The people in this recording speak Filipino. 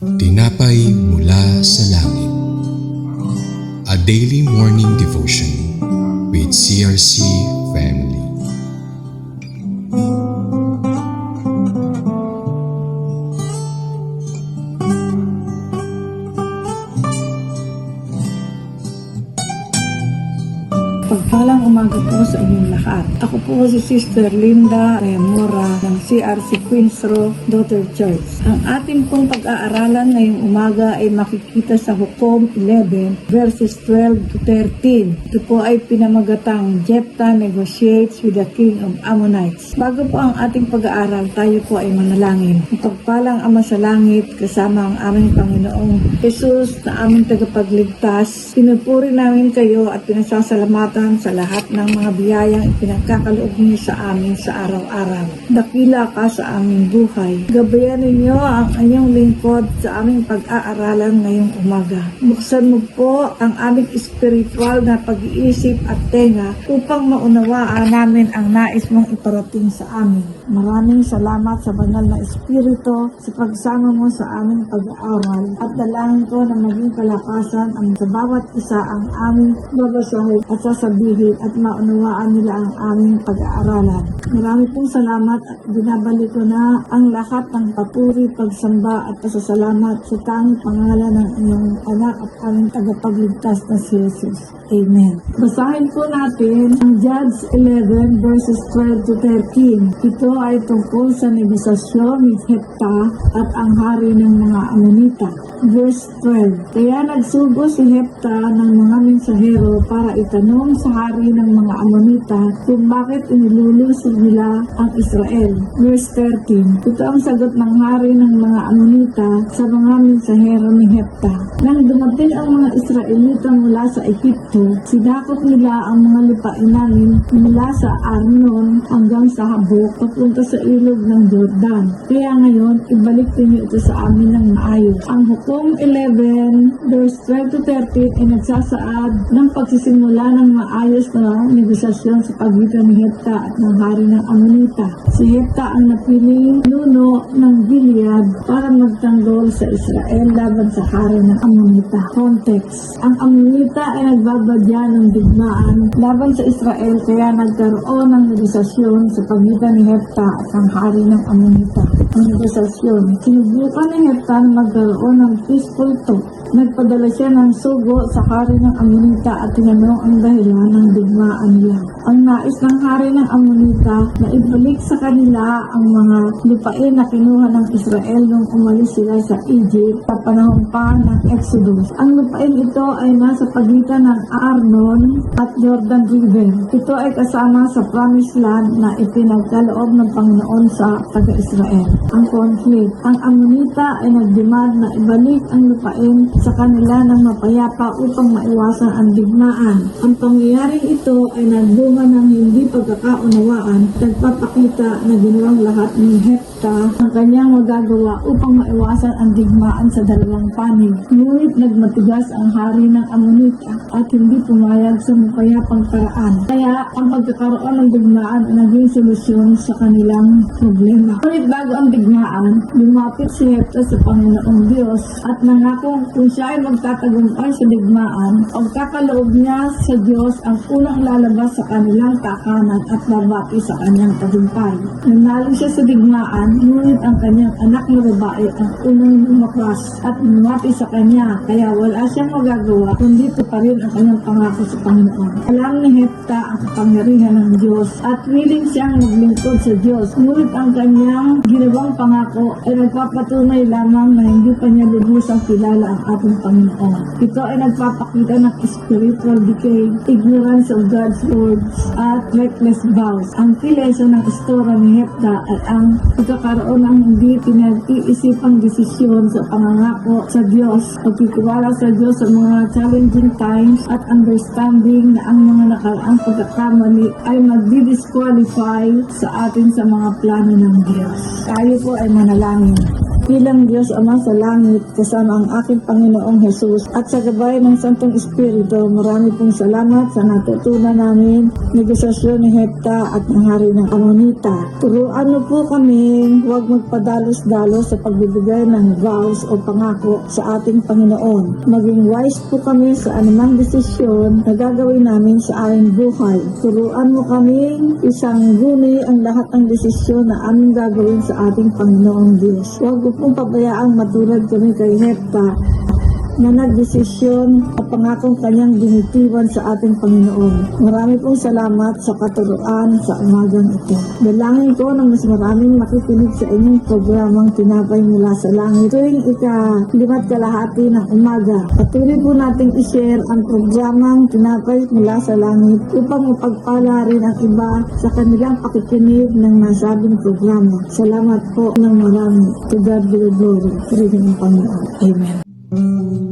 Tinapay mula sa langit. A daily morning devotion with CRC Family. Pagpalang umaga po sa inyong lahat. Ako po si Sister Linda Remora ng CRC Queens Row Daughter Church. Ang ating pong pag-aaralan ngayong umaga ay makikita sa Hukom 11 verses 12 to 13. Ito po ay pinamagatang Jephthah negotiates with the king of Ammonites. Bago po ang ating pag-aaral, tayo po ay manalangin. Ang pagpalang Ama sa langit, kasama ang aming Panginoong Jesus na aming tagapagligtas, pinupuri namin kayo at pinasasalamatan sa lahat ng mga biyayang ipinagkakaloob niyo sa amin sa araw-araw. Dakila ka sa aming buhay. Gabayan ninyo ang inyong lingkod sa aming pag-aaralan ngayong umaga. Buksan mo po ang aming spiritual na pag-iisip at tenga upang maunawaan namin ang nais mong iparating sa amin. Maraming salamat sa banal na Espiritu sa pagsama mo sa aming pag-aaral at dalangin ko na maging kalakasan ang sa bawat isa ang aming babasahin at sasabihin at maunawaan nila ang aming pag-aaralan. Marami pong salamat at binabalik ko na ang lahat ng papuri, pagsamba at pasasalamat sa tanging pangalan ng inyong anak at aming tagapagligtas na si Jesus. Amen. Basahin po natin ang Judges 11 verses 12 to 13. Ito ay tungkol sa negosasyon ni Jephthah at ang hari ng mga Ammonita. Verse 12. Kaya nagsugo si Jephthah ng mga mensahero para itanong sa hari ng mga Ammonita kung bakit inilulusob nila ang Israel. Verse 13. Ito ang sagot ng hari ng mga Ammonita sa mga mensahero ni Jephthah. Nang dumating ang mga Israelita mula sa Ehipto, sinakop nila ang mga lupain namin mula sa Arnon hanggang sa Habok papunta sa ilog ng Jordan. Kaya ngayon, ibalik niyo ito sa amin ng maayos. Ang Hukom 11 verse 12 to 13 ay nagsasaad ng pagsisimula ng maayos na negosasyon sa pagitan ni Jephthah at ng hari ng Ammonita. Si Jephthah ang napiling nuno ng Gilead para magtanggol sa Israel laban sa hari ng Ammonita. Context. Ang Ammonita ay nagbabadya ng digmaan laban sa Israel kaya nagkaroon ng negosasyon sa pagitan ni Jephthah at ang hari ng Ammonita. Ang negosasyon. Sinubukan ni Jephthah na magkaroon ng peaceful talk. Nagpadala siya ng sugo sa hari ng Ammonita at tinanong ang dahilan ng digmaan nila. Ang nais ng hari ng Ammonita na ibalik sa kanila ang mga lupain na kinuha ng Israel nung umalis sila sa Egypt sa panahon pa ng Exodus. Ang lupain ito ay nasa pagitan ng Arnon at Jordan River. Ito ay kasama sa Promised Land na ipinagkaloob ng Panginoon sa taga-Israel. Ang conflict. Ang Ammonita ay nagdemand na ibalik ang lupain sa kanila ng mapayapa upang maiwasan ang digmaan. Ang pangyayaring ito ay nagbunga ng hindi pagkakaunawaan, nagpapakita na ginawang lahat ni Jephthah ang kanyang magagawa upang maiwasan ang digmaan sa dalawang panig. Ngunit nagmatigas ang hari ng Ammonita at hindi pumayag sa mapayapang paraan. Kaya ang pagkakaroon ng digmaan ay naging solusyon sa kanilang problema. Ngunit bago ang digmaan, lumapit si Jephthah sa Panginoong Diyos at nangako kung siya ay magtatagumpay sa digmaan, pagkakaloob niya sa Diyos ang unang lalabas sa kanilang takanan at babati sa kanyang tagumpay. Nanalo siya sa digmaan, ngunit ang kanyang anak na babae ang unang lumakas at lumapit sa kanya, kaya wala siyang magagawa kundi pa rin ang kanyang pangako sa Panginoon. Alam ni Jephthah ang kapangyarihan ng Diyos at willing siyang maglingkod sa Diyos, ngunit ang kanyang ginawang pangako ay nagpapatunay lamang na hindi pa niya lubusang kilala ang ating Panginoon. Ito ay nagpapakita ng spiritual decay, ignorance of God's words, at reckless vows. Ang kilesa ng istorya ni Jephthah ay ang pagkakaroon ng hindi pinag-iisipang desisyon sa pangangako sa Diyos, pagtitiwala sa Diyos sa mga challenging times at understanding na ang mga nakaraang pagkakamali ay magdi-disqualify sa atin sa mga plano ng Diyos. Tayo po ay manalangin. bilang Diyos Ama sa langit, kasama ang aking Panginoong Jesus, at sa gabay ng Santong Espiritu, marami pong salamat sa natutunan namin, negosasyon ni Hepta at ng Hari ng Amonita. Turuan mo po kami, huwag magpadalos-dalos sa pagbibigay ng vows o pangako sa ating Panginoon. Maging wise po kami sa anumang desisyon na gagawin namin sa aming buhay. Turuan mo kami isang guni ang lahat ng desisyon na aming gagawin sa ating Panginoong Diyos. Huwag po pong pabayaang matulad kami kay Hepta na nagdesisyon at pangakong kanyang binitiwan sa ating Panginoon. Marami pong salamat sa katuruan sa umagang ito. Dalangin ko na mas maraming makikinig sa inyong programang Tinapay Mula sa Langit tuwing ika-5 kalahati ng umaga. Patuloy po nating i-share ang programang Tinapay Mula sa Langit upang mapagpala rin ang iba sa kanilang pakikinig ng nasabing programa. Salamat po ng marami. To God be the glory. Purihin ang Panginoon. Amen.